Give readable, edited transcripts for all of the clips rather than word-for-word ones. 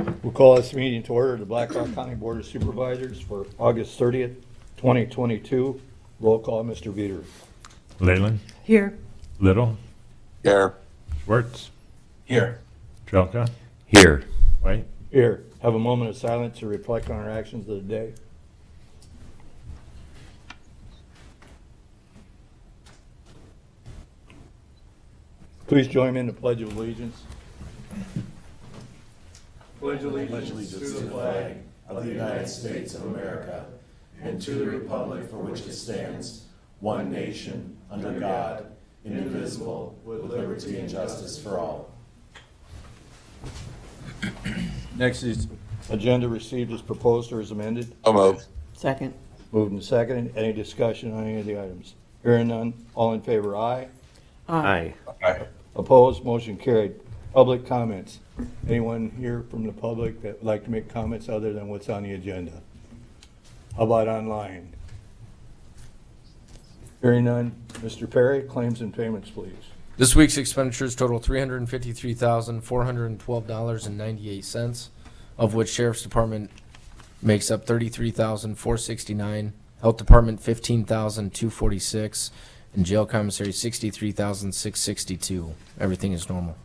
We'll call this meeting to order, the Blackhawk County Board of Supervisors for August 30th, 2022. Roll call, Mr. Veeder. Leyland, Here. Little, Here. Schwartz, Here. Trelka, Here. White. Here, have a moment of silence to reflect on our actions of the day. Please join me in the Pledge of Allegiance. Pledge allegiance to the flag of the United States of America and to the republic for which it stands, one nation, under God, indivisible, with liberty and justice for all. Next is agenda received as proposed or as amended. So moved. Second. Moved and seconded. Any discussion on any of the items? Hearing none, all in favor, aye. Aye. Aye. Opposed, motion carried. Public comments. Anyone here from the public that would like to make comments other than what's on the agenda? How about online? Hearing none. Mr. Perry, claims and payments, please. This week's expenditures total $353,412.98, of which Sheriff's Department makes up $33,469, Health Department $15,246, and Jail Commissary $63,662. Everything is normal.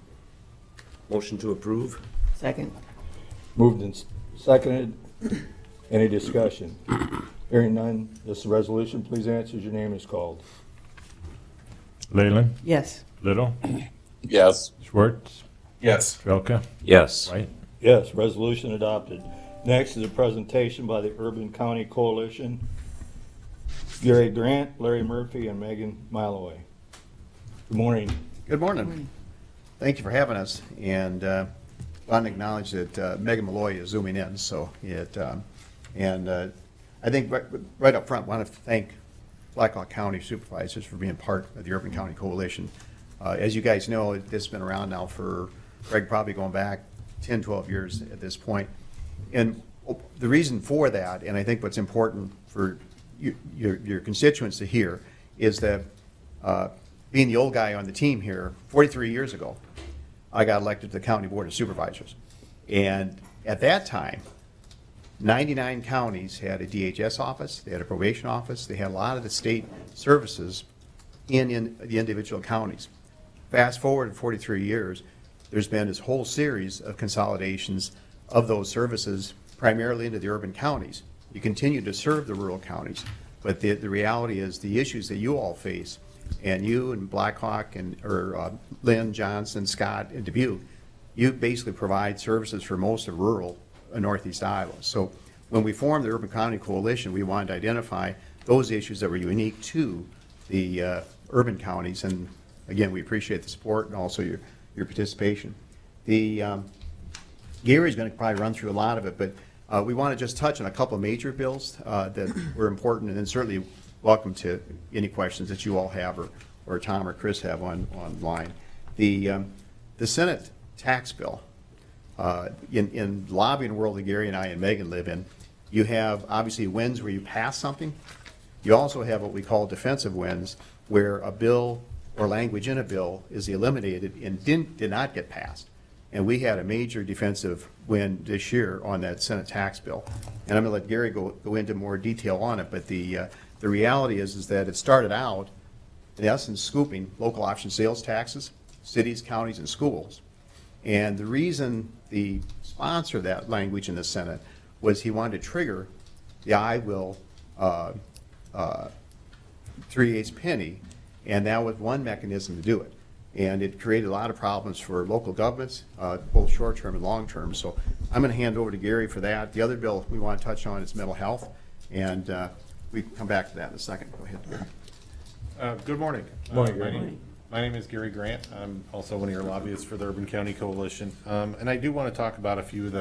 Motion to approve? Second. Moved and seconded. Any discussion? Hearing none. This resolution, please answer as your name is called. Leyland, Yes. Little, Yes. Schwartz, Yes. Trelka, Yes. White. Yes, resolution adopted. Next is a presentation by the Urban County Coalition. Gary Grant, Larry Murphy, and Megan Miloway. Good morning. Good morning. Thank you for having us, and I want to acknowledge that Megan Malloy is zooming in, so I think right up front, want to thank Blackhawk County Supervisors for being part of the Urban County Coalition. As you guys know, it's been around now for, Greg, probably going back 10, 12 years at this point. And the reason for that, and I think what's important for your constituents to hear, is that being the old guy on the team here, 43 years ago, I got elected to the County Board of Supervisors. And at that time, 99 counties had a DHS office, they had a probation office, they had a lot of the state services in the individual counties. Fast forward 43 years, there's been this whole series of consolidations of those services, primarily into the urban counties. You continue to serve the rural counties, but the reality is the issues that you all face, and you and Blackhawk and Lynn, Johnson, Scott, and Dubuque, you basically provide services for most of rural Northeast Iowa. So when we formed the Urban County Coalition, we wanted to identify those issues that were unique to the urban counties, and again, we appreciate the support and also your participation. Gary's going to probably run through a lot of it, but we want to just touch on a couple of major bills that were important, and then certainly welcome to any questions that you all have or Tom or Chris have online. The Senate tax bill, in the lobbying world that Gary and I and Megan live in, you have obviously wins where you pass something. You also have what we call defensive wins, where a bill or language in a bill is eliminated and did not get passed. And we had a major defensive win this year on that Senate tax bill. And I'm going to let Gary go into more detail on it, but the reality is that it started out, in essence, scooping local option sales taxes, cities, counties, and schools. And the reason the sponsor of that language in the Senate was he wanted to trigger the I will 3/8 penny, and that was one mechanism to do it. And it created a lot of problems for local governments, both short-term and long-term. So I'm going to hand over to Gary for that. The other bill we want to touch on is mental health, and we can come back to that in a second. Go ahead, Gary. Good morning. Morning, Gary. My name is Gary Grant. I'm also one of your lobbyists for the Urban County Coalition. And I do want to talk about a few of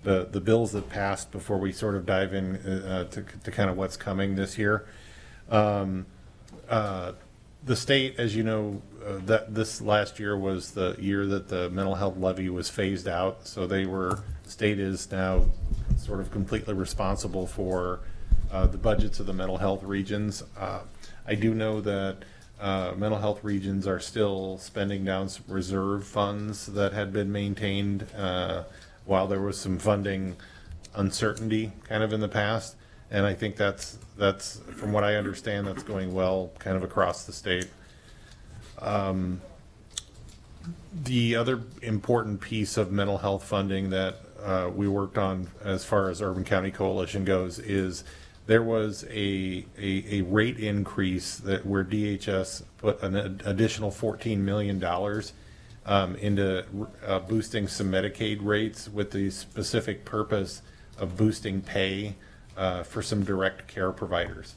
the bills that passed before we sort of dive in to kind of what's coming this year. The state, as you know, that this last year was the year that the mental health levy was phased out. So the state is now sort of completely responsible for the budgets of the mental health regions. I do know that mental health regions are still spending down some reserve funds that had been maintained while there was some funding uncertainty kind of in the past. And I think that's, from what I understand, that's going well kind of across the state. The other important piece of mental health funding that we worked on as far as Urban County Coalition goes is there was a rate increase that where DHS put an additional $14 million into boosting some Medicaid rates with the specific purpose of boosting pay for some direct care providers,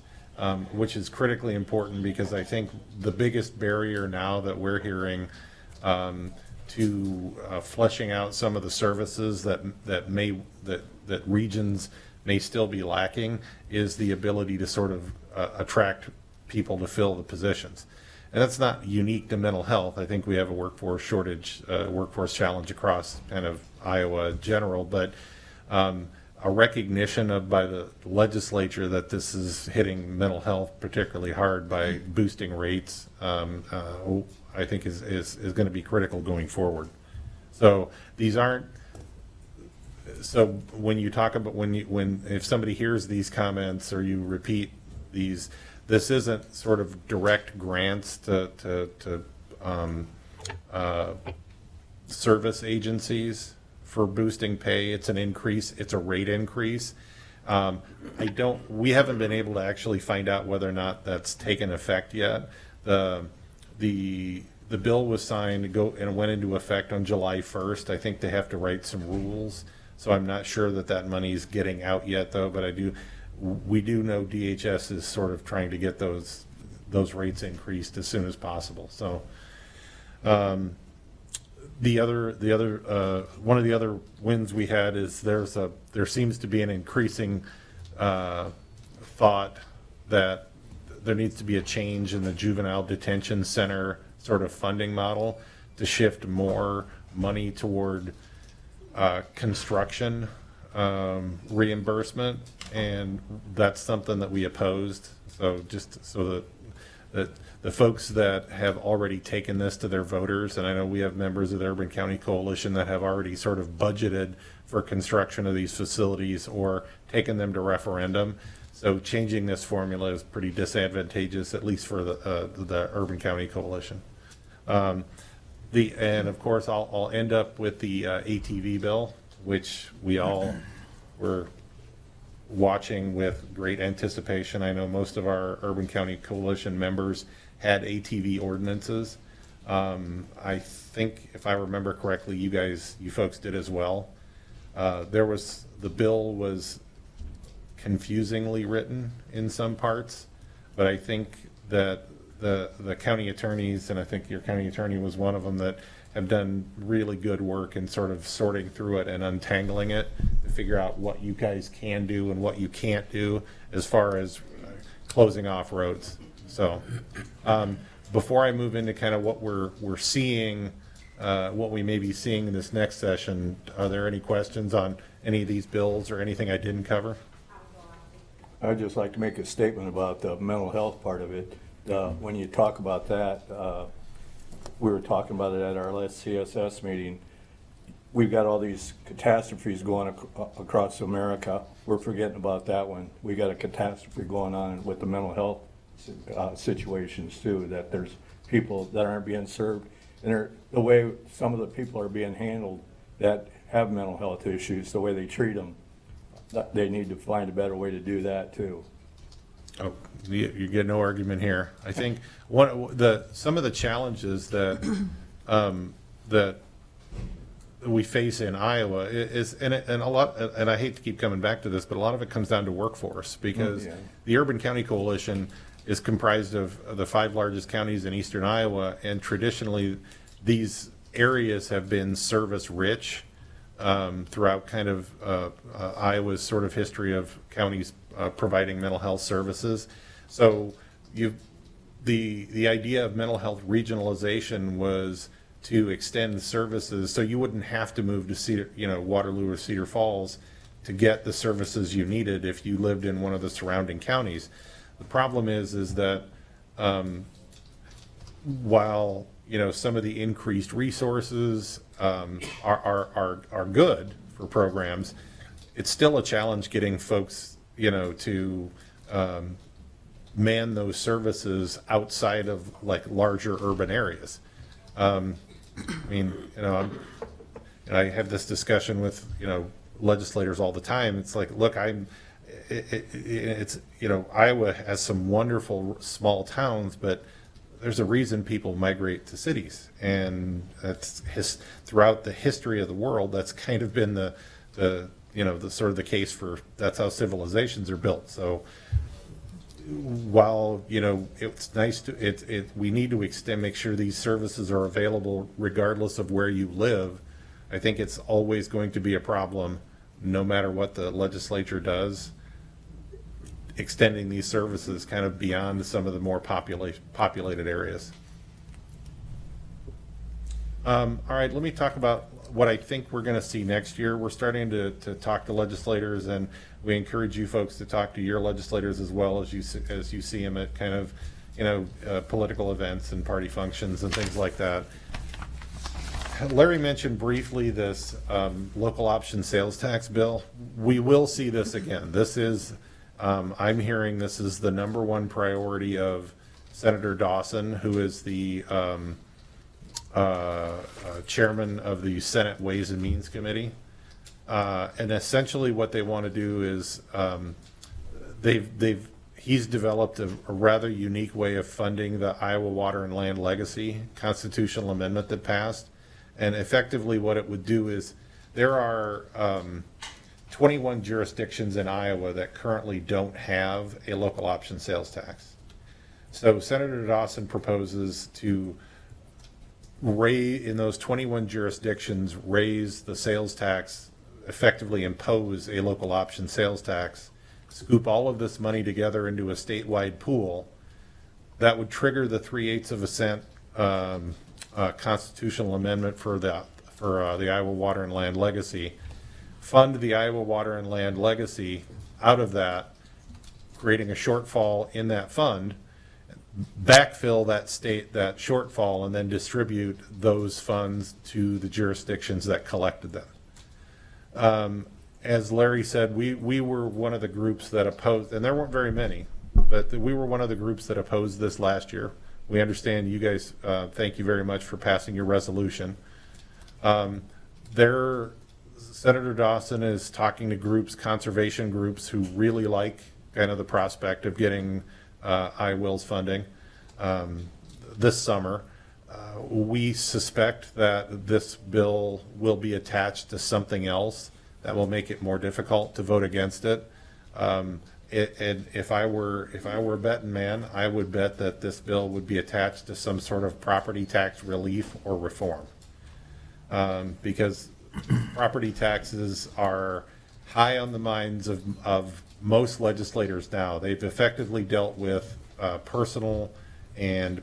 which is critically important because I think the biggest barrier now that we're hearing to fleshing out some of the services that regions may still be lacking is the ability to sort of attract people to fill the positions. And that's not unique to mental health. I think we have a workforce shortage, workforce challenge across kind of Iowa in general, but a recognition of by the legislature that this is hitting mental health particularly hard by boosting rates, I think is going to be critical going forward. So these aren't. So when you talk about if somebody hears these comments or you repeat these, this isn't sort of direct grants to service agencies for boosting pay. It's an increase. It's a rate increase. We haven't been able to actually find out whether or not that's taken effect yet. The bill was signed and went into effect on July 1st. I think they have to write some rules. So I'm not sure that money is getting out yet, though. But we do know DHS is sort of trying to get those rates increased as soon as possible. So one of the other wins we had is there seems to be an increasing thought that there needs to be a change in the juvenile detention center sort of funding model to shift more money toward construction reimbursement, and that's something that we opposed. So just so that the folks that have already taken this to their voters, and I know we have members of the Urban County Coalition that have already sort of budgeted for construction of these facilities or taken them to referendum. So changing this formula is pretty disadvantageous, at least for the Urban County Coalition. And of course, I'll end up with the ATV bill, which we all were watching with great anticipation. I know most of our Urban County Coalition members had ATV ordinances. I think, if I remember correctly, you folks did as well. The bill was confusingly written in some parts, but I think that the county attorneys, and I think your county attorney was one of them, that have done really good work in sort of sorting through it and untangling it to figure out what you guys can do and what you can't do as far as closing off roads. So before I move into kind of what we're seeing, what we may be seeing in this next session, are there any questions on any of these bills or anything I didn't cover? I'd just like to make a statement about the mental health part of it. When you talk about that, we were talking about it at our last CSS meeting. We've got all these catastrophes going across America. We're forgetting about that one. We got a catastrophe going on with the mental health situations too, that there's people that aren't being served. And the way some of the people are being handled that have mental health issues, the way they treat them, they need to find a better way to do that too. Oh, you get no argument here. I think some of the challenges that that we face in Iowa is, and a lot, and I hate to keep coming back to this, but a lot of it comes down to workforce, because the Urban County Coalition is comprised of the 5 largest counties in eastern Iowa, and traditionally these areas have been service rich throughout kind of Iowa's sort of history of counties providing mental health services. So the idea of mental health regionalization was to extend services so you wouldn't have to move to Waterloo or Cedar Falls to get the services you needed if you lived in one of the surrounding counties. The problem is that while some of the increased resources are good for programs. It's still a challenge getting folks, to man those services outside of like larger urban areas. I mean, I have this discussion with, legislators all the time. It's like, look, Iowa has some wonderful small towns, but there's a reason people migrate to cities. And that's throughout the history of the world, that's kind of been the sort of the case for, that's how civilizations are built. So while, it's nice to, we need to make sure these services are available regardless of where you live. I think it's always going to be a problem, no matter what the legislature does, extending these services kind of beyond some of the more populated areas. All right, let me talk about what I think we're going to see next year. We're starting to talk to legislators, and we encourage you folks to talk to your legislators as well as you see them at kind of, political events and party functions and things like that. Larry mentioned briefly this local option sales tax bill. We will see this again. This is, I'm hearing this is the #1 priority of Senator Dawson, who is the chairman of the Senate Ways and Means Committee. And essentially what they want to do is he's developed a rather unique way of funding the Iowa Water and Land Legacy constitutional amendment that passed. And effectively what it would do is there are 21 jurisdictions in Iowa that currently don't have a local option sales tax. So Senator Dawson proposes to in those 21 jurisdictions, raise the sales tax, effectively impose a local option sales tax, scoop all of this money together into a statewide pool that would trigger the 3/8 constitutional amendment for the Iowa Water and Land Legacy, fund the Iowa Water and Land Legacy out of that, creating a shortfall in that fund, backfill that that shortfall, and then distribute those funds to the jurisdictions that collected them. As Larry said, we were one of the groups that opposed, and there weren't very many, but we were one of the groups that opposed this last year. We understand you guys, thank you very much for passing your resolution. Senator Dawson is talking to groups, conservation groups, who really like kind of the prospect of getting iWill's funding this summer. We suspect that this bill will be attached to something else that will make it more difficult to vote against it. And if I were a betting man, I would bet that this bill would be attached to some sort of property tax relief or reform, because property taxes are high on the minds of most legislators now. They've effectively dealt with personal and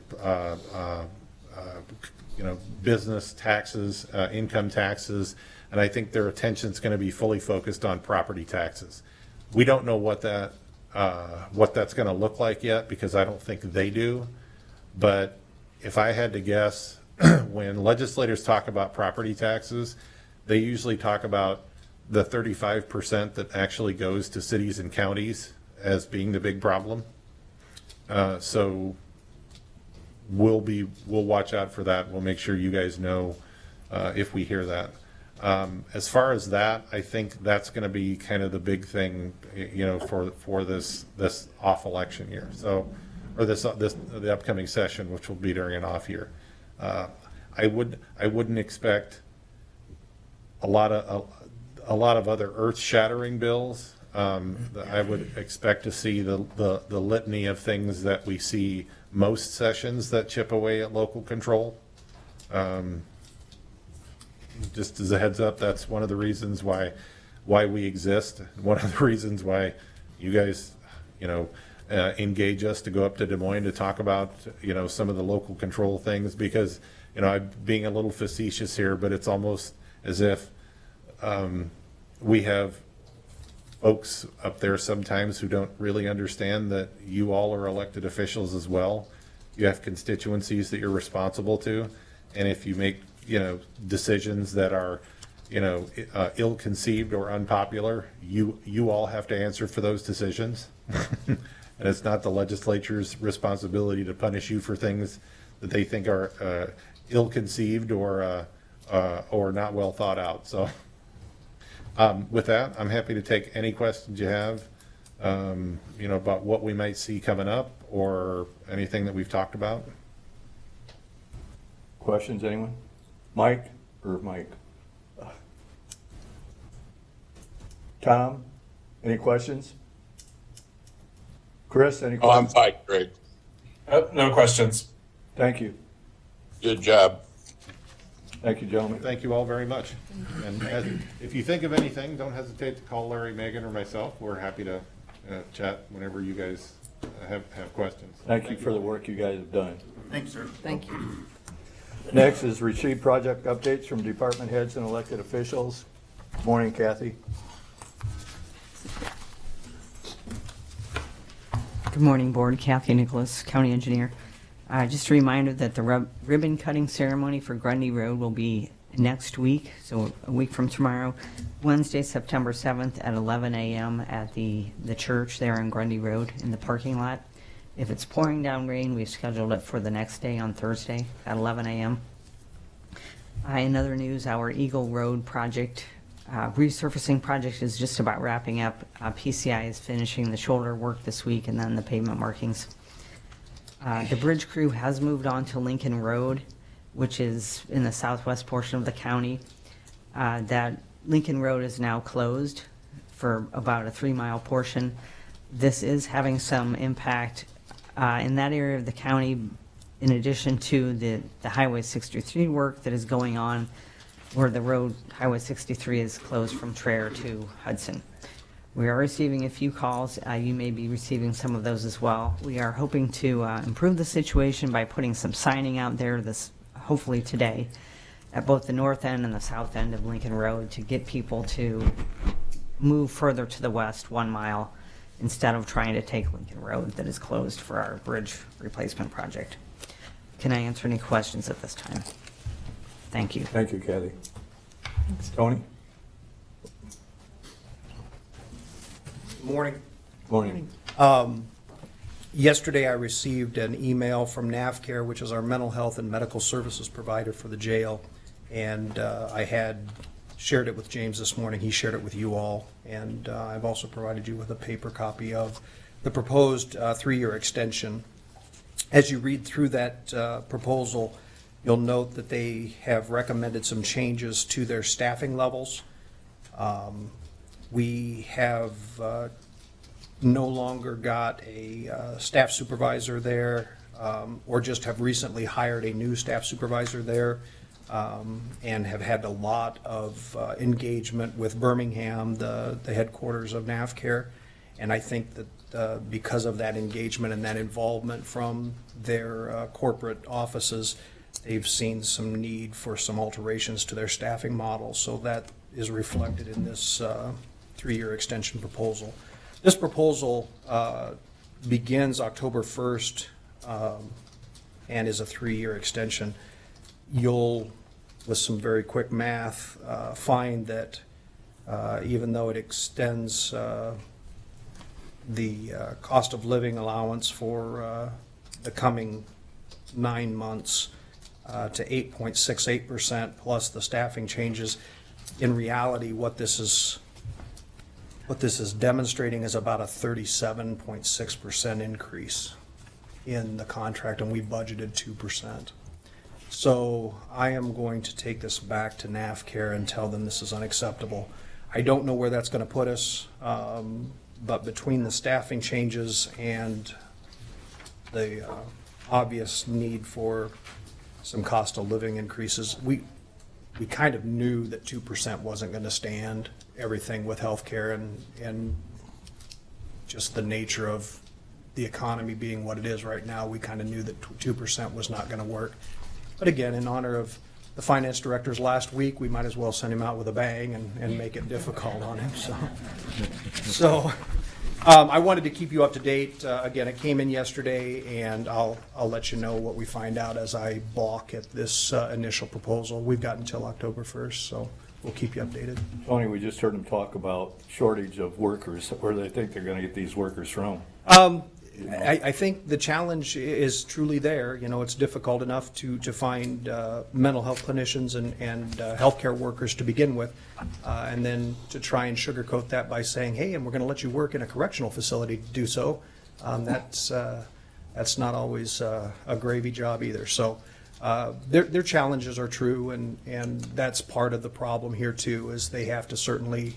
business taxes, income taxes, and I think their attention is going to be fully focused on property taxes. We don't know what that's going to look like yet, because I don't think they do. But if I had to guess, when legislators talk about property taxes, they usually talk about the 35% that actually goes to cities and counties as being the big problem. So we'll watch out for that. We'll make sure you guys know if we hear that. As far as that, I think that's going to be kind of the big thing, for this off election year. So, or the upcoming session, which will be during an off year. I wouldn't expect a lot of other earth-shattering bills. I would expect to see the litany of things that we see most sessions that chip away at local control. Just as a heads up, that's one of the reasons why we exist. One of the reasons why you guys, engage us to go up to Des Moines to talk about, some of the local control things, because, I'm being a little facetious here, but it's almost as if we have folks up there sometimes who don't really understand that you all are elected officials as well. You have constituencies that you're responsible to, and if you make decisions that are ill-conceived or unpopular, you all have to answer for those decisions. And it's not the legislature's responsibility to punish you for things that they think are ill-conceived or not well thought out. So with that, I'm happy to take any questions you have, about what we might see coming up or anything that we've talked about. Questions, anyone? Mike or Mike? Tom, any questions? Chris, any Oh, I'm questions? fine, Greg. No questions. Thank you. Good job. Thank you, gentlemen. Thank you all very much. And if you think of anything, don't hesitate to call Larry, Megan, or myself. We're happy to chat whenever you guys have questions. Thank you for the work you guys have done. Thanks, sir. Thank you. Next is receive project updates from department heads and elected officials. Morning, Kathy. Good morning, Board. Kathy Nicholas, County Engineer. Just a reminder that the ribbon cutting ceremony for Grundy Road will be next week, so a week from tomorrow, Wednesday, September 7th at 11 a.m. at the church there on Grundy Road in the parking lot. If it's pouring down rain, we've scheduled it for the next day on Thursday at 11 a.m. In other news, our Eagle Road project, resurfacing project is just about wrapping up. PCI is finishing the shoulder work this week and then the pavement markings. The bridge crew has moved on to Lincoln Road, which is in the southwest portion of the county. That Lincoln Road is now closed for about a 3-mile portion. This is having some impact in that area of the county, in addition to the Highway 63 work that is going on, where the road, Highway 63, is closed from Traer to Hudson. We are receiving a few calls. You may be receiving some of those as well. We are hoping to improve the situation by putting some signing out there hopefully today, at both the north end and the south end of Lincoln Road to get people to move further to the west 1 mile instead of trying to take Lincoln Road that is closed for our bridge replacement project. Can I answer any questions at this time? Thank you. Thank you, Kathy. Tony? Morning. Morning. Yesterday, I received an email from NAVCare, which is our mental health and medical services provider for the jail, and I had shared it with James this morning. He shared it with you all, and I've also provided you with a paper copy of the proposed 3-year extension. As you read through that proposal, you'll note that they have recommended some changes to their staffing levels. We have no longer got a staff supervisor there, or just have recently hired a new staff supervisor there, and have had a lot of engagement with Birmingham, the headquarters of NAVCare. And I think that because of that engagement and that involvement from their corporate offices, they've seen some need for some alterations to their staffing model. So that is reflected in this 3-year extension proposal. This proposal begins October 1st and is a 3-year extension. You'll, with some very quick math, find that even though it extends the cost of living allowance for the coming 9 months to 8.68% plus the staffing changes, in reality, what this is demonstrating is about a 37.6% increase in the contract, and we budgeted 2%. So I am going to take this back to NAVCare and tell them this is unacceptable. I don't know where that's going to put us, but between the staffing changes and the obvious need for some cost of living increases, we kind of knew that 2% wasn't going to stand everything with healthcare and just the nature of the economy being what it is right now. We kind of knew that 2% was not going to work. But again, in honor of the finance directors last week, we might as well send him out with a bang and make it difficult on him. So I wanted to keep you up to date. Again, it came in yesterday, and I'll let you know what we find out as I balk at this initial proposal. We've got until October 1st, so we'll keep you updated. Tony, we just heard them talk about shortage of workers. Where do they think they're gonna get these workers from? I think the challenge is truly there. You know, it's difficult enough to find mental health clinicians and healthcare workers to begin with, and then to try and sugarcoat that by saying, hey, and we're going to let you work in a correctional facility to do so. That's not always a gravy job either. So their challenges are true, and that's part of the problem here too, is they have to certainly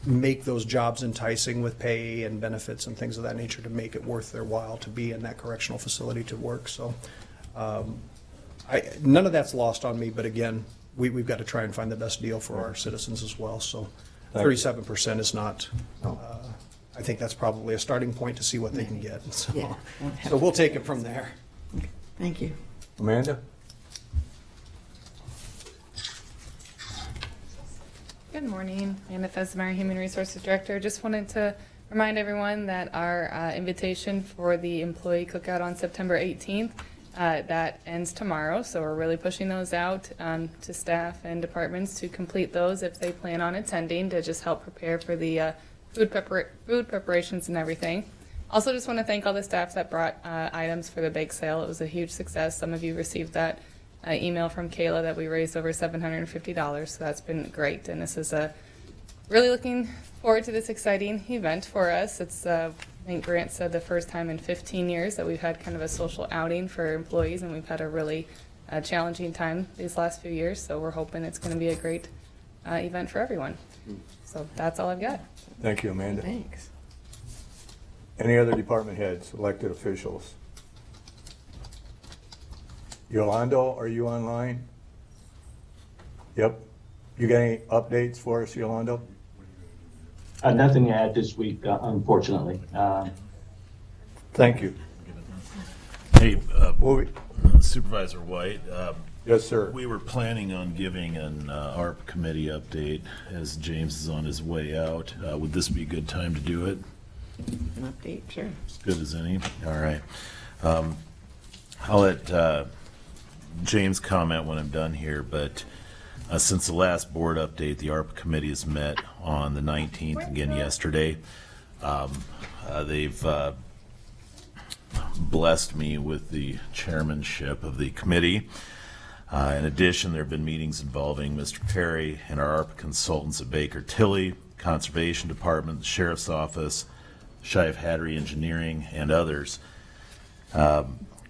make those jobs enticing with pay and benefits and things of that nature to make it worth their while to be in that correctional facility to work. So none of that's lost on me, but again, we've got to try and find the best deal for our citizens as well. So 37% is not, I think that's probably a starting point to see what they can get. So, Yeah. so we'll take it from there. Thank you. Amanda? Good morning. Amanda Fesmeyer, Human Resources Director. Just wanted to remind everyone that our invitation for the employee cookout on September 18th, that ends tomorrow. So we're really pushing those out to staff and departments to complete those if they plan on attending, to just help prepare for the food preparations and everything. Also just want to thank all the staff that brought items for the bake sale. It was a huge success. Some of you received that email from Kayla that we raised over $750, so that's been great. And this is really looking forward to this exciting event for us. It's, I think Grant said, the first time in 15 years that we've had kind of a social outing for employees, and we've had a really challenging time these last few years, so we're hoping it's going to be a great event for everyone. So that's all I've got. Thank you, Amanda. Thanks. Any other department heads, elected officials? Yolando, are you online? Yep. You got any updates for us, Yolando? Nothing to add this week, unfortunately. Thank you. Hey, Moving. Supervisor White, Yes, sir. we were planning on giving an ARP committee update as James is on his way out. Would this be a good time to do it? An update, sure. As good as any? All right. I'll let James comment when I'm done here, but since the last board update, the ARP committee has met on the 19th, again yesterday. They've blessed me with the chairmanship of the committee. In addition, there have been meetings involving Mr. Perry and our ARP consultants at Baker Tilly, Conservation Department, the Sheriff's Office, Shive Hattery Engineering, and others.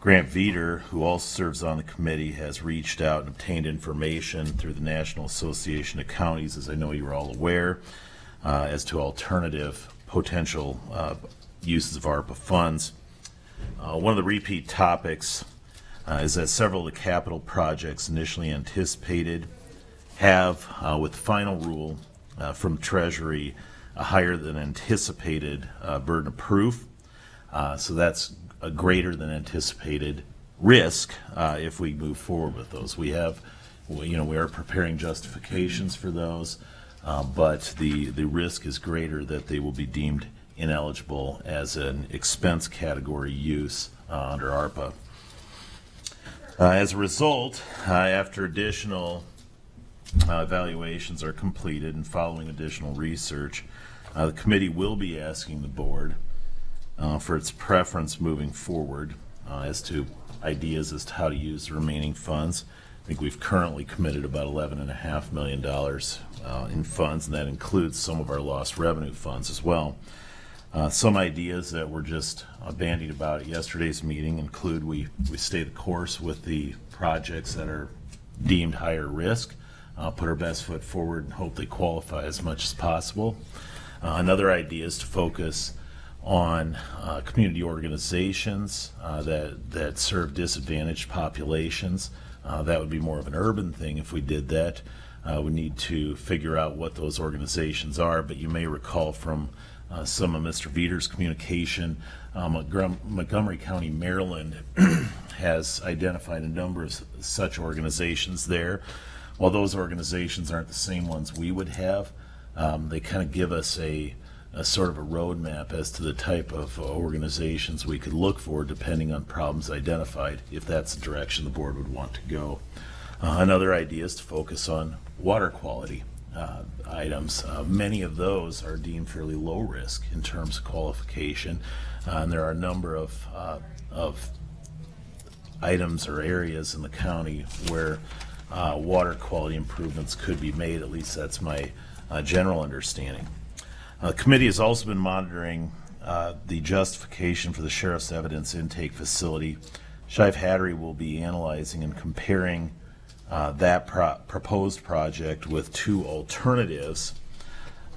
Grant Veeder, who also serves on the committee, has reached out and obtained information through the National Association of Counties, as I know you're all aware, as to alternative potential uses of ARPA funds. One of the repeat topics is that several of the capital projects initially anticipated have, with the final rule from Treasury, a higher than anticipated burden of proof. So that's a greater than anticipated risk if we move forward with those. We have, we are preparing justifications for those, but the risk is greater that they will be deemed ineligible as an expense category use under ARPA. As a result, after additional evaluations are completed and following additional research, the committee will be asking the board for its preference moving forward as to ideas as to how to use the remaining funds. I think we've currently committed about $11.5 million in funds, and that includes some of our lost revenue funds as well. Some ideas that were just bandied about at yesterday's meeting include we stay the course with the projects that are deemed higher risk, put our best foot forward and hope they qualify as much as possible. Another idea is to focus on community organizations that serve disadvantaged populations. That would be more of an urban thing if we did that. We need to figure out what those organizations are, but you may recall from some of Mr. Veeder's communication, Montgomery County, Maryland has identified a number of such organizations there. While those organizations aren't the same ones we would have, they kind of give us a sort of a roadmap as to the type of organizations we could look for depending on problems identified, if that's the direction the board would want to go. Another idea is to focus on water quality items. Many of those are deemed fairly low risk in terms of qualification, and there are a number of items or areas in the county where water quality improvements could be made. At least that's my general understanding. The committee has also been monitoring the justification for the sheriff's evidence intake facility. Shive Hattery will be analyzing and comparing that proposed project with two alternatives,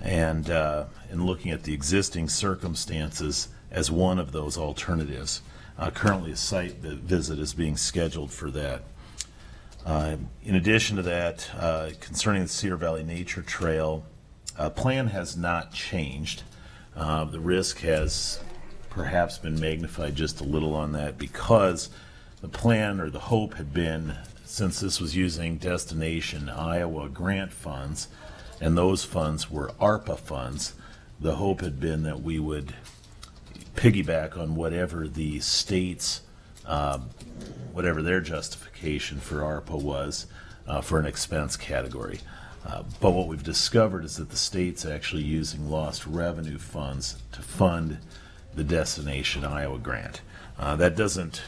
and looking at the existing circumstances as one of those alternatives. Currently, a site visit is being scheduled for that. In addition to that, concerning the Cedar Valley Nature Trail, plan has not changed. The risk has perhaps been magnified just a little on that because the plan or the hope had been, since this was using Destination Iowa grant funds, and those funds were ARPA funds, the hope had been that we would piggyback on whatever the state's, whatever their justification for ARPA was for an expense category. But what we've discovered is that the state's actually using lost revenue funds to fund the Destination Iowa grant. That doesn't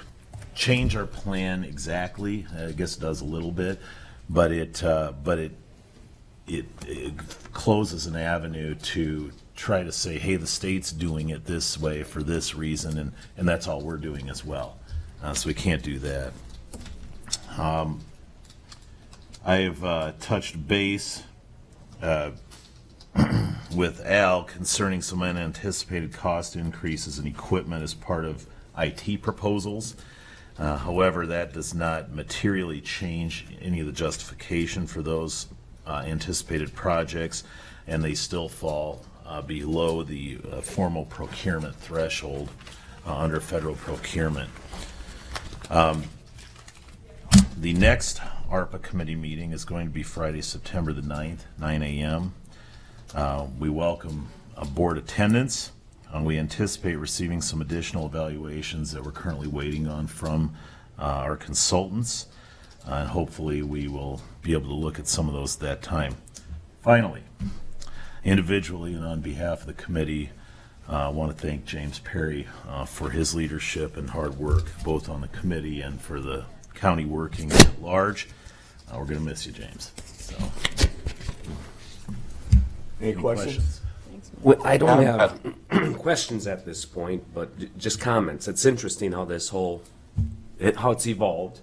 change our plan exactly. I guess it does a little bit, but it closes an avenue to try to say, hey, the state's doing it this way for this reason, and that's all we're doing as well. So we can't do that. I've touched base with Al concerning some unanticipated cost increases in equipment as part of IT proposals. However, that does not materially change any of the justification for those anticipated projects, and they still fall below the formal procurement threshold under federal procurement. The next ARPA committee meeting is going to be Friday, September the 9th, 9 a.m. We welcome board attendance. We anticipate receiving some additional evaluations that we're currently waiting on from our consultants, and hopefully we will be able to look at some of those at that time. Finally, individually and on behalf of the committee, I want to thank James Perry for his leadership and hard work, both on the committee and for the county working at large. We're going to miss you, James. So, Any questions? Well, I don't have questions at this point, but just comments. It's interesting how this whole, how it's evolved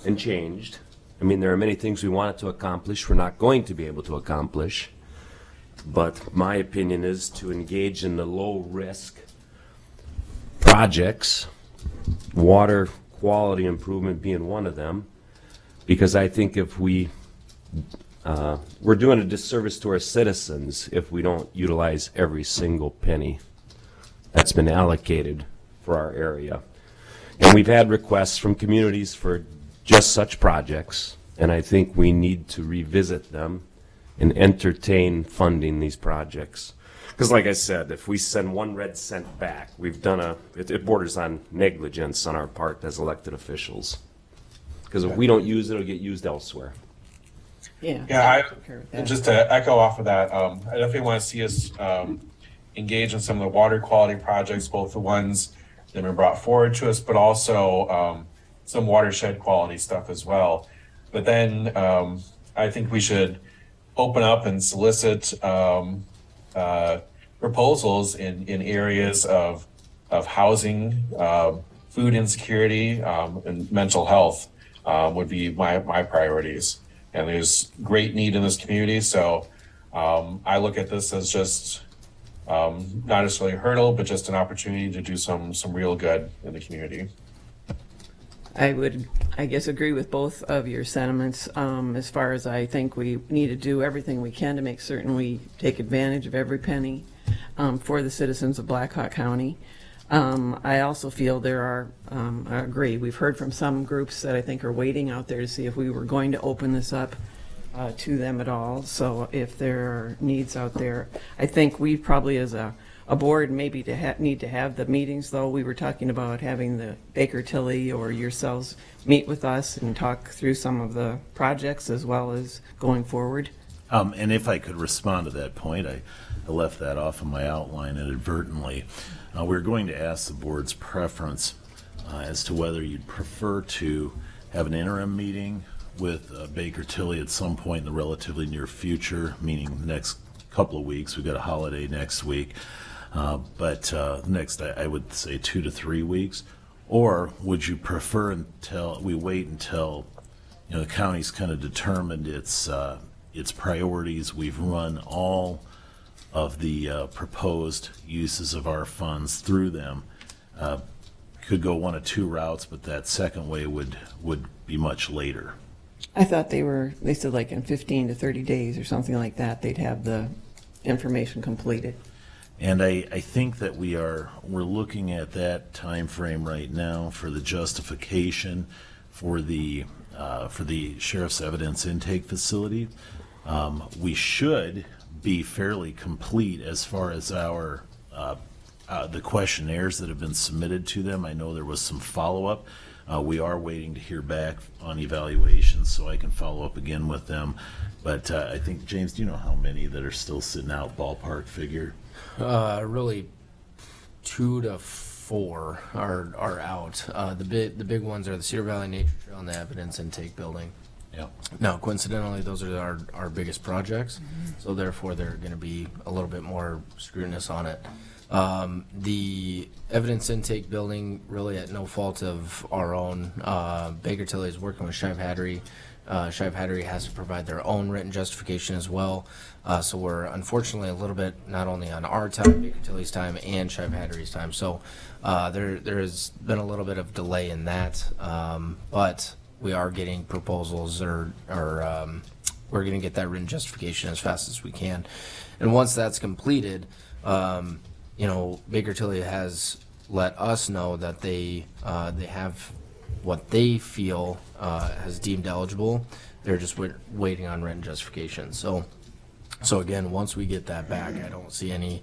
and changed. I mean, there are many things we wanted to accomplish we're not going to be able to accomplish. But my opinion is to engage in the low-risk projects, water quality improvement being one of them, because I think if we're doing a disservice to our citizens if we don't utilize every single penny that's been allocated for our area. And we've had requests from communities for just such projects, and I think we need to revisit them and entertain funding these projects. Because like I said, if we send 1 red cent back, we've done it borders on negligence on our part as elected officials. Because if we don't use it, it'll get used elsewhere. Yeah. Yeah, concur with that. just to echo off of that, I definitely want to see us engage in some of the water quality projects, both the ones that have been brought forward to us, but also some watershed quality stuff as well. But then I think we should open up and solicit proposals in areas of housing, food insecurity, and mental health would be my priorities. And there's great need in this community, so I look at this as just not necessarily a hurdle, but just an opportunity to do some real good in the community. I would, I guess, agree with both of your sentiments as far as I think we need to do everything we can to make certain we take advantage of every penny for the citizens of Black Hawk County. I also feel there are, I agree, we've heard from some groups that I think are waiting out there to see if we were going to open this up to them at all. So if there are needs out there, I think we probably as a a board maybe to need to have the meetings, though. We were talking about having the Baker Tilly or yourselves meet with us and talk through some of the projects as well as going forward. And if I could respond to that point, I left that off in my outline inadvertently. We're going to ask the board's preference as to whether you'd prefer to have an interim meeting with Baker Tilly at some point in the relatively near future, meaning the next couple of weeks. We've got a holiday next week, but next I would say 2 to 3 weeks. Or would you prefer until we wait until the county's kind of determined its priorities? We've run all of the proposed uses of our funds through them. Could go one of two routes, but that second way would be much later. I thought they said like in 15 to 30 days or something like that, they'd have the information completed. And I think that we're looking at that time frame right now for the justification for the sheriff's evidence intake facility. We should be fairly complete as far as our the questionnaires that have been submitted to them. I know there was some follow-up. We are waiting to hear back on evaluations, so I can follow up again with them. But I think, James, do you know how many that are still sitting out, ballpark figure? Really 2 to 4 are out. The big ones are the Cedar Valley Nature Trail and the Evidence Intake Building. Yeah. Now, coincidentally, those are our biggest projects, so therefore they're going to be a little bit more scrutinous on it. The Evidence Intake Building, really at no fault of our own. Baker Tilly is working with Shive Hattery. Shive Hattery has to provide their own written justification as well. So we're unfortunately a little bit not only on our time, Baker Tilly's time, and Shive Hattery's time. So there has been a little bit of delay in that, but we are getting proposals or we're going to get that written justification as fast as we can. And once that's completed, Baker Tilly has let us know that they have what they feel has deemed eligible. They're just waiting on written justification. So again, once we get that back, I don't see any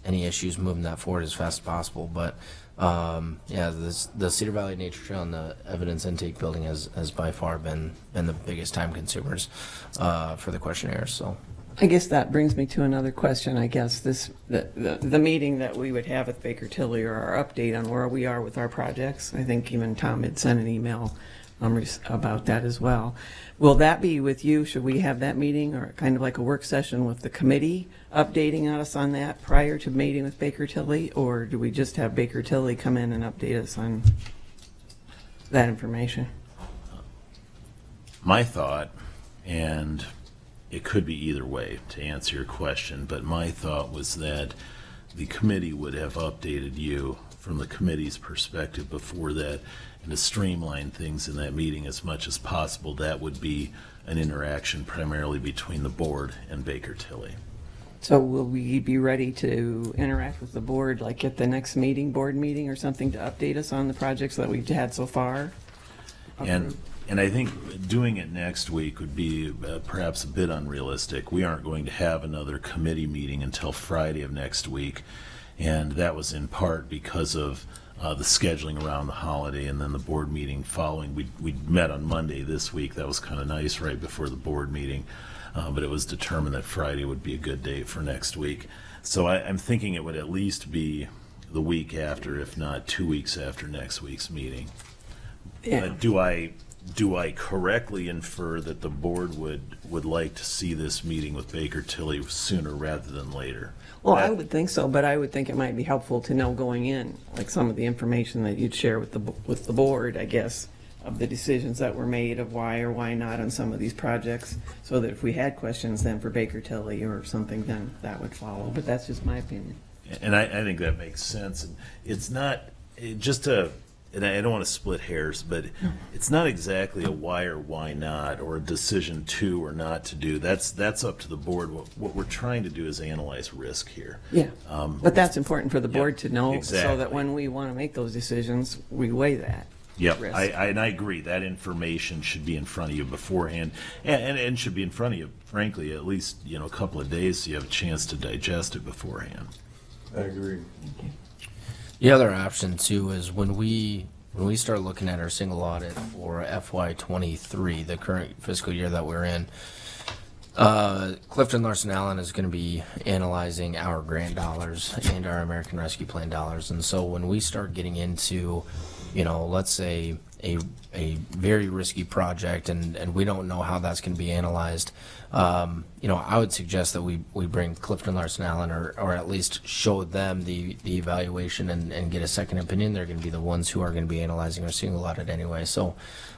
issues moving that forward as fast as possible. But the Cedar Valley Nature Trail and the Evidence Intake Building has by far been the biggest time consumers for the questionnaires. So. I guess that brings me to another question. I guess the meeting that we would have with Baker Tilly, or our update on where we are with our projects. I think even Tom had sent an email about that as well. Will that be with you? Should we have that meeting, or kind of like a work session with the committee updating us on that prior to meeting with Baker Tilly, or do we just have Baker Tilly come in and update us on that information? My thought, and it could be either way to answer your question, but my thought was that the committee would have updated you from the committee's perspective before that, and to streamline things in that meeting as much as possible. That would be an interaction primarily between the board and Baker Tilly. So will we be ready to interact with the board, like at the next board meeting or something, to update us on the projects that we've had so far? And I think doing it next week would be perhaps a bit unrealistic. We aren't going to have another committee meeting until Friday of next week, and that was in part because of the scheduling around the holiday and then the board meeting following. We met on Monday this week. That was kind of nice right before the board meeting, but it was determined that Friday would be a good date for next week. So I'm thinking it would at least be the week after, if not 2 weeks after next week's meeting. Yeah. Do I correctly infer that the board would like to see this meeting with Baker Tilly sooner rather than later? Well, I would think so, but I would think it might be helpful to know going in, like some of the information that you'd share with the board, I guess, of the decisions that were made of why or why not on some of these projects, so that if we had questions then for Baker Tilly or something, then that would follow. But that's just my opinion. And I think that makes sense. And it's not and I don't want to split hairs, but it's not exactly a why or why not, or a decision to or not to do. That's up to the board. What we're trying to do is analyze risk here. Yeah, but that's important for the board to know, so exactly. that when we want to make those decisions, we weigh that. Yep, risk. and I agree, that information should be in front of you beforehand, and should be in front of you, frankly, at least, a couple of days so you have a chance to digest it beforehand. I agree. The other option too is when we start looking at our single audit for FY23, the current fiscal year that we're in, Clifton Larson Allen is going to be analyzing our grant dollars and our American Rescue Plan dollars. And so when we start getting into, let's say a very risky project and we don't know how that's going to be analyzed, I would suggest that we bring Clifton Larson Allen or at least show them the evaluation and get a second opinion. They're going to be the ones who are going to be analyzing our single audit anyway. So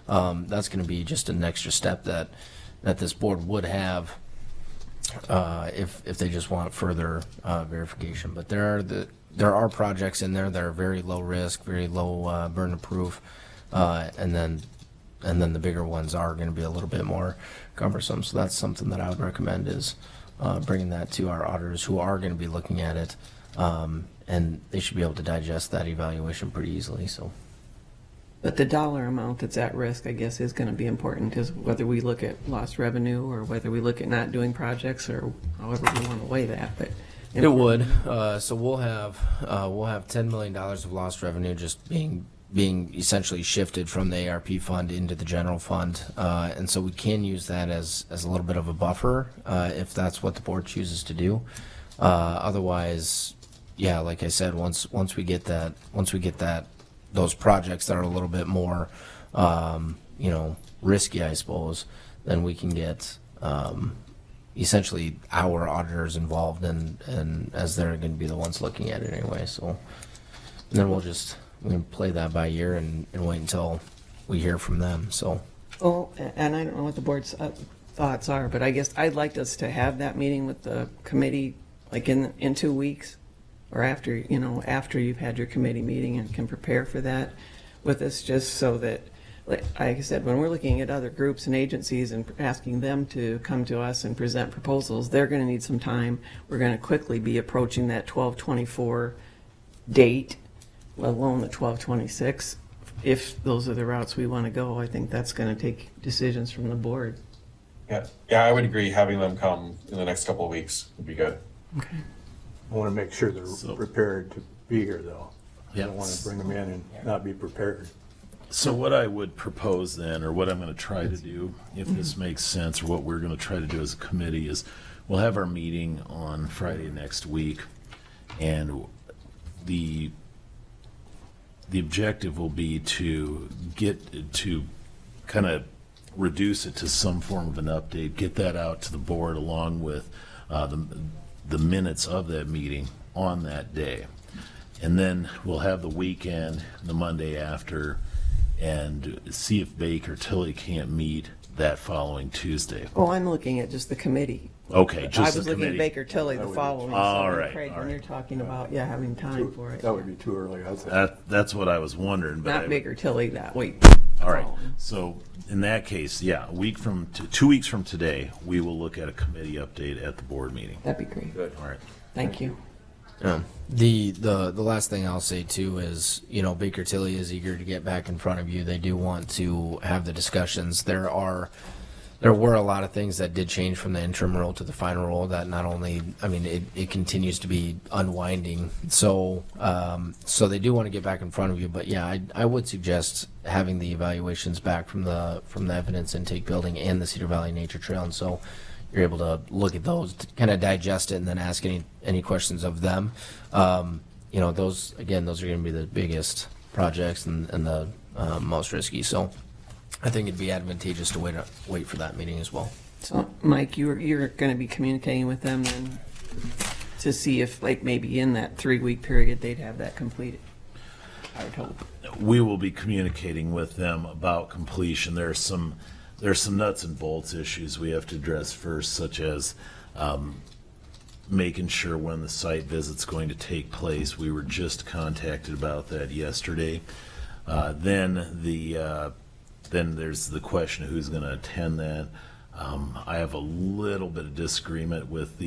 that's going to be just an extra step that this board would have if they just want further verification. But there are projects in there that are very low risk, very low burden proof, and then the bigger ones are going to be a little bit more cumbersome. So that's something that I would recommend is bringing that to our auditors who are going to be looking at it, and they should be able to digest that evaluation pretty easily. So. But the dollar amount that's at risk, I guess, is going to be important, because whether we look at lost revenue or whether we look at not doing projects or however we want to weigh that, but It would. So we'll have $10 million of lost revenue just being essentially shifted from the ARP fund into the general fund, and so we can use that as a little bit of a buffer if that's what the board chooses to do. Otherwise, yeah, like I said, once we get that those projects that are a little bit more risky, I suppose, then we can get essentially our auditors involved, and as they're going to be the ones looking at it anyway. So and then we can play that by ear and wait until we hear from them. So. Well, and I don't know what the board's thoughts are, but I guess I'd like us to have that meeting with the committee like in 2 weeks, or after you've had your committee meeting and can prepare for that with us, just so that, like I said, when we're looking at other groups and agencies and asking them to come to us and present proposals, they're going to need some time. We're going to quickly be approaching that 12/24 date, let alone the 12/26. If those are the routes we want to go, I think that's going to take decisions from the board. Yeah, I would agree. Having them come in the next couple of weeks would be good. Okay. I want to make sure they're prepared to be here, though. I Yeah. don't want to bring them in and not be prepared. So what I would propose then, or what I'm going to try to do, if this makes sense, or what we're going to try to do as a committee, is we'll have our meeting on Friday next week, and the objective will be to get to kind of reduce it to some form of an update, get that out to the board along with the minutes of that meeting on that day. And then we'll have the weekend, the Monday after, and see if Baker Tilly can't meet that following Tuesday. Oh, I'm looking at just the committee. Okay, just I the was looking at committee. Baker Tilly the following. All so right, Craig, all when right. you're talking about having time for it, That would be too early, I think. That's what I was wondering. But not Baker Tilly that week. All right. So in that case, yeah, 2 weeks from today, we will look at a committee update at the board meeting. That'd be great. Good. All right. Thank you. The last thing I'll say too is, Baker Tilly is eager to get back in front of you. They do want to have the discussions. There were a lot of things that did change from the interim role to the final role that not only, it continues to be unwinding. So they do want to get back in front of you. But yeah, I would suggest having the evaluations back from the evidence intake building and the Cedar Valley Nature Trail. And so you're able to look at those, to kind of digest it, and then ask any questions of them. Those are going to be the biggest projects and the most risky. So I think it'd be advantageous to wait for that meeting as well. So, Mike, you're going to be communicating with them then to see if, like, maybe in that 3-week period they'd have that completed. I would hope. We will be communicating with them about completion. There's some nuts and bolts issues we have to address first, such as making sure when the site visit's going to take place. We were just contacted about that yesterday. Then there's the question of who's going to attend that. I have a little bit of disagreement with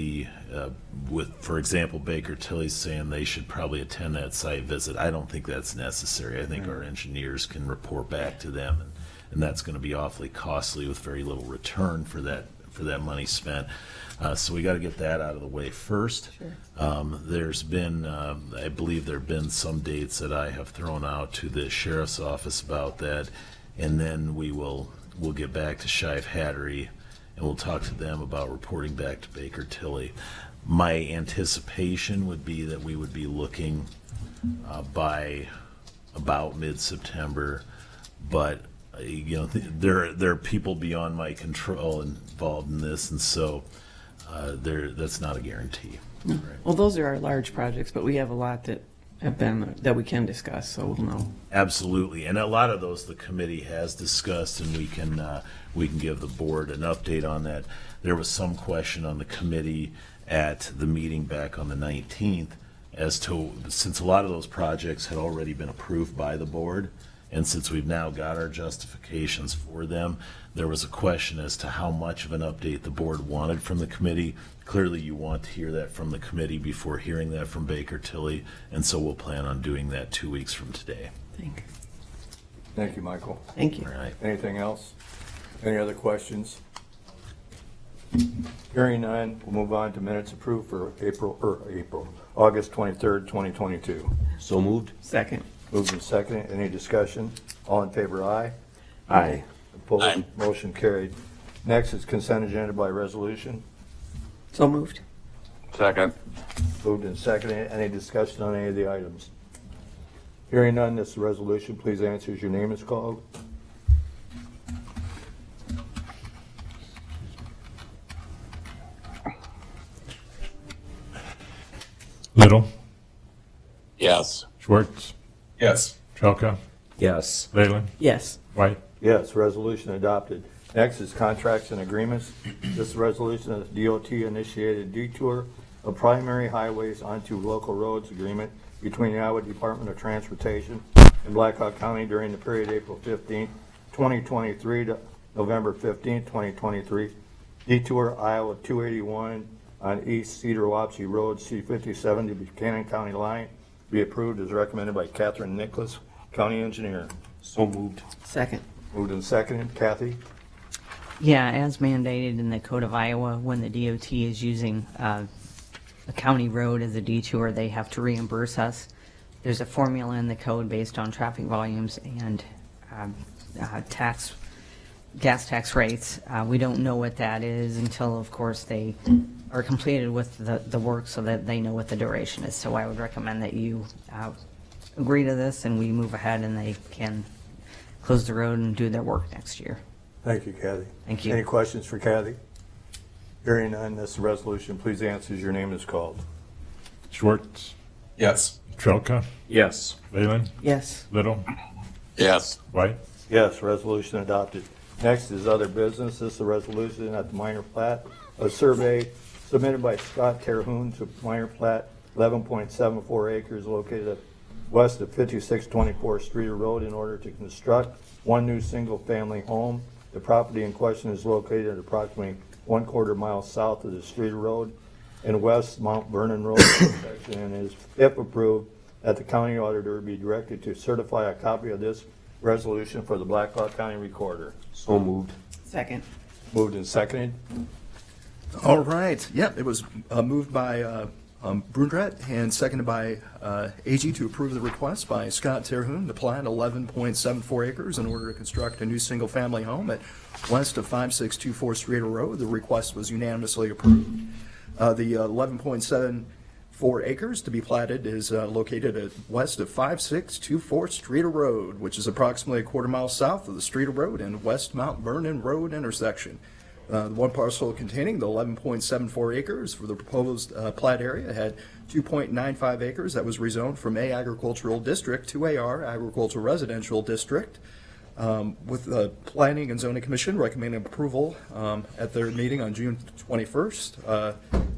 for example, Baker Tilly saying they should probably attend that site visit. I don't think that's necessary. I think our engineers can report back to them, and that's going to be awfully costly with very little return for that money spent. So we got to get that out of the way first. There's been, I believe there have been some dates that I have thrown out to the sheriff's office about that, and then we'll get back to Shive Hattery, and we'll talk to them about reporting back to Baker Tilly. My anticipation would be that we would be looking by about mid-September, but there are people beyond my control involved in this, and so that's not a guarantee. Right. Well, those are our large projects, but we have a lot that we can discuss, so we'll know. Absolutely, and a lot of those the committee has discussed, and we can give the board an update on that. There was some question on the committee at the meeting back on the 19th as to, since a lot of those projects had already been approved by the board, and since we've now got our justifications for them, there was a question as to how much of an update the board wanted from the committee. Clearly, you want to hear that from the committee before hearing that from Baker Tilly, and so we'll plan on doing that 2 weeks from today. Thank you, Michael. Thank you. All right. Anything else? Any other questions? Hearing none, we'll move on to minutes approved for August 23rd, 2022. So moved. Second. Moved and seconded. Any discussion? All in favor, aye. Aye. Opposed? Motion carried. Next is consent agenda by resolution. So moved. Second. Moved and seconded. Any discussion on any of the items? Hearing none, this is a resolution. Please answer as your name is called. Little, Yes. Schwartz, Yes. Trelka, Yes. Leyland, Yes. White. Yes, resolution adopted. Next is contracts and agreements. This resolution is DOT initiated detour of primary highways onto local roads agreement between the Iowa Department of Transportation and Blackhawk County during the period April 15, 2023 to November 15, 2023. Detour Iowa 281 on East Cedar Wapsie Road, C57 to Buchanan County line, be approved as recommended by Catherine Nicholas, County Engineer. So moved. Second. Moved and seconded. Kathy? Yeah, as mandated in the Code of Iowa, when the DOT is using a county road as a detour, they have to reimburse us. There's a formula in the code based on traffic volumes and gas tax rates. We don't know what that is until, of course, they are completed with the work so that they know what the duration is. So I would recommend that you agree to this and we move ahead and they can close the road and do their work next year. Thank you, Kathy. Thank you. Any questions for Kathy? Hearing none, this resolution, please answer as your name is called. Schwartz, Yes. Trelka, Yes. Leyland, Yes. Little, Yes. White. Yes, resolution adopted. Next is other business. This is a resolution at the minor plat, a survey submitted by Scott Terhune to minor plat 11.74 acres located west of 5624 Streeter Road in order to construct one new single-family home. The property in question is located at approximately 1/4 mile south of the Streeter Road and west Mount Vernon Road intersection, and is, if approved, that the county auditor be directed to certify a copy of this resolution for the Blackhawk County Recorder. So moved. Second. Moved and seconded. All right. Yep, it was moved by Brundret and seconded by AG to approve the request by Scott Terhune to plat 11.74 acres in order to construct a new single-family home at west of 5624 Streeter Road. The request was unanimously approved. The 11.74 acres to be platted is located at west of 5624 Streeter Road, which is approximately 1/4 mile south of the Streeter Road and west Mount Vernon Road intersection. The one parcel containing the 11.74 acres for the proposed plat area had 2.95 acres that was rezoned from A Agricultural District to AR Agricultural Residential District, with the Planning and Zoning Commission recommending approval at their meeting on June 21st.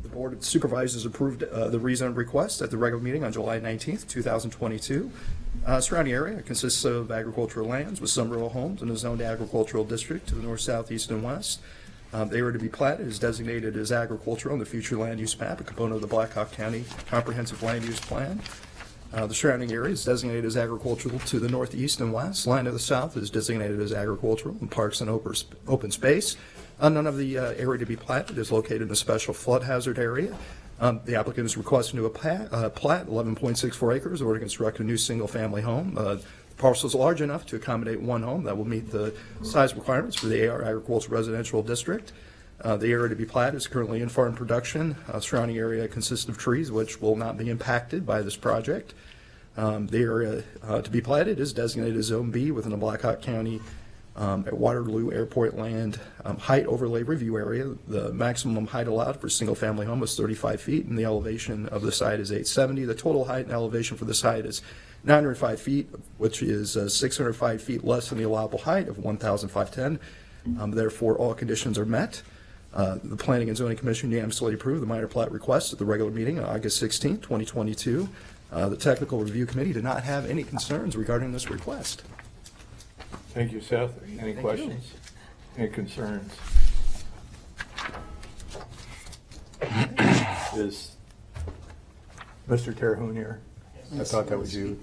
The Board of Supervisors approved the rezone request at the regular meeting on July 19th, 2022. Surrounding area consists of agricultural lands with some rural homes in a zoned agricultural district to the north, south, east, and west. The area to be platted is designated as agricultural in the future land use map, a component of the Blackhawk County Comprehensive Land Use Plan. The surrounding area is designated as agricultural to the northeast and west. Line of the south is designated as agricultural and parks and open space. None of the area to be platted is located in a special flood hazard area. The applicant is requesting to plat 11.64 acres in order to construct a new single-family home. The parcel is large enough to accommodate one home that will meet the size requirements for the AR Agricultural Residential District. The area to be platted is currently in farm production. Surrounding area consists of trees which will not be impacted by this project. The area to be platted is designated as Zone B within the Blackhawk County at Waterloo Airport land height overlay review area. The maximum height allowed for a single-family home is 35 feet, and the elevation of the site is 870. The total height and elevation for the site is 905 feet, which is 605 feet less than the allowable height of 1,510. Therefore, all conditions are met. The Planning and Zoning Commission unanimously approved the minor plat request at the regular meeting on August 16, 2022. The Technical Review Committee did not have any concerns regarding this request. Thank you, Seth. Any questions? Any concerns? Is Mr. Terhune here? I thought that was you.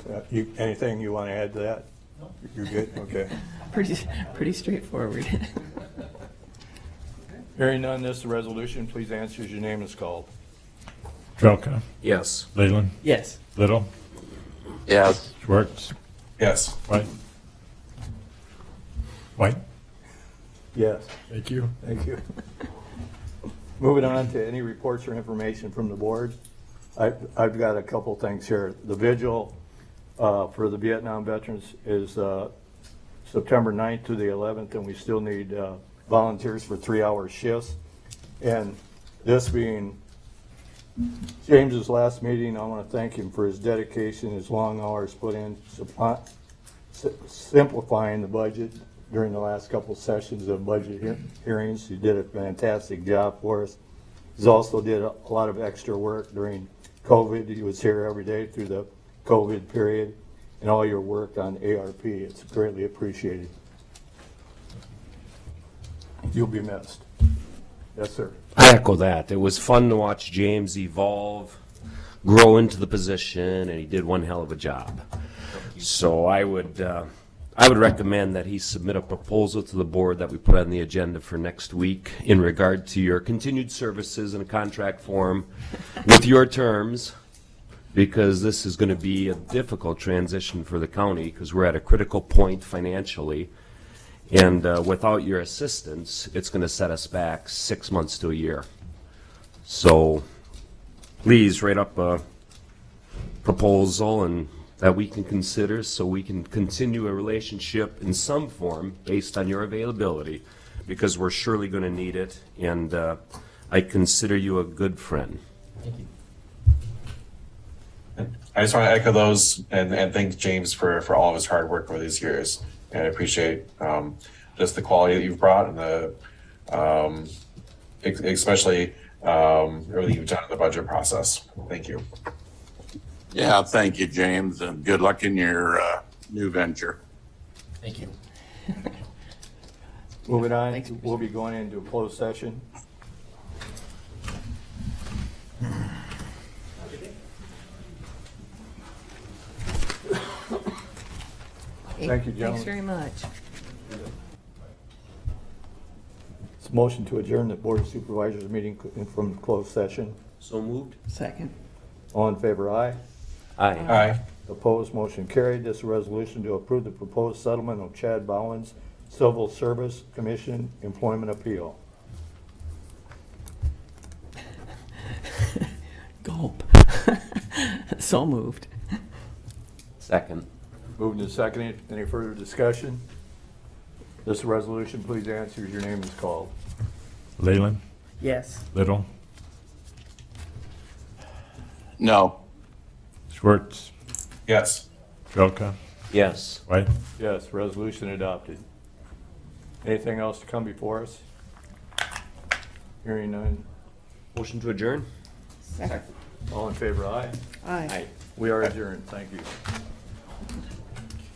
Anything you want to add to that? No. You're good? Okay. Pretty straightforward. Hearing none, this resolution, please answer as your name is called. Trelka, Yes. Leyland, Yes. Little, Yes. Schwartz, Yes. White. White, Yes. thank you. Thank you. Moving on to any reports or information from the board. I've got a couple things here. The vigil for the Vietnam veterans is September 9th to the 11th, and we still need volunteers for 3-hour shifts. And this being James's last meeting, I want to thank him for his dedication, his long hours put in simplifying the budget during the last couple sessions of budget hearings. He did a fantastic job for us. He's also did a lot of extra work during COVID. He was here every day through the COVID period, and all your work on ARP. It's greatly appreciated. You'll be missed. Yes, sir. I echo that. It was fun to watch James evolve, grow into the position, and he did one hell of a job. So I would recommend that he submit a proposal to the board that we put on the agenda for next week in regard to your continued services in a contract form with your terms, because this is going to be a difficult transition for the county because we're at a critical point financially. And without your assistance, it's going to set us back 6 months to a year. So please write up a proposal and that we can consider so we can continue a relationship in some form based on your availability, because we're surely going to need it. And I consider you a good friend. Thank you. I just want to echo those and thank James for all of his hard work over these years. And I appreciate just the quality that you've brought and the especially everything you've done in the budget process. Thank you. Yeah, thank you, James, and good luck in your new venture. Thank you. Moving on, we'll be going into a closed session. Thank you, gentlemen. Thanks very much. It's a motion to adjourn the Board of Supervisors meeting from closed session. So moved. Second. All in favor, aye. Aye. Aye. Opposed, motion carried. This resolution to approve the proposed settlement of Chad Bowens Civil Service Commission Employment Appeal. Gulp. So moved. Second. Moving to second. Any further discussion? This resolution, please answer as your name is called. Leyland, Yes. Little, No. Schwartz, Yes. Trelka, Yes. White. Yes, resolution adopted. Anything else to come before us? Hearing none. Motion to adjourn? Second. All in favor, aye. Aye. We are adjourned. Thank you.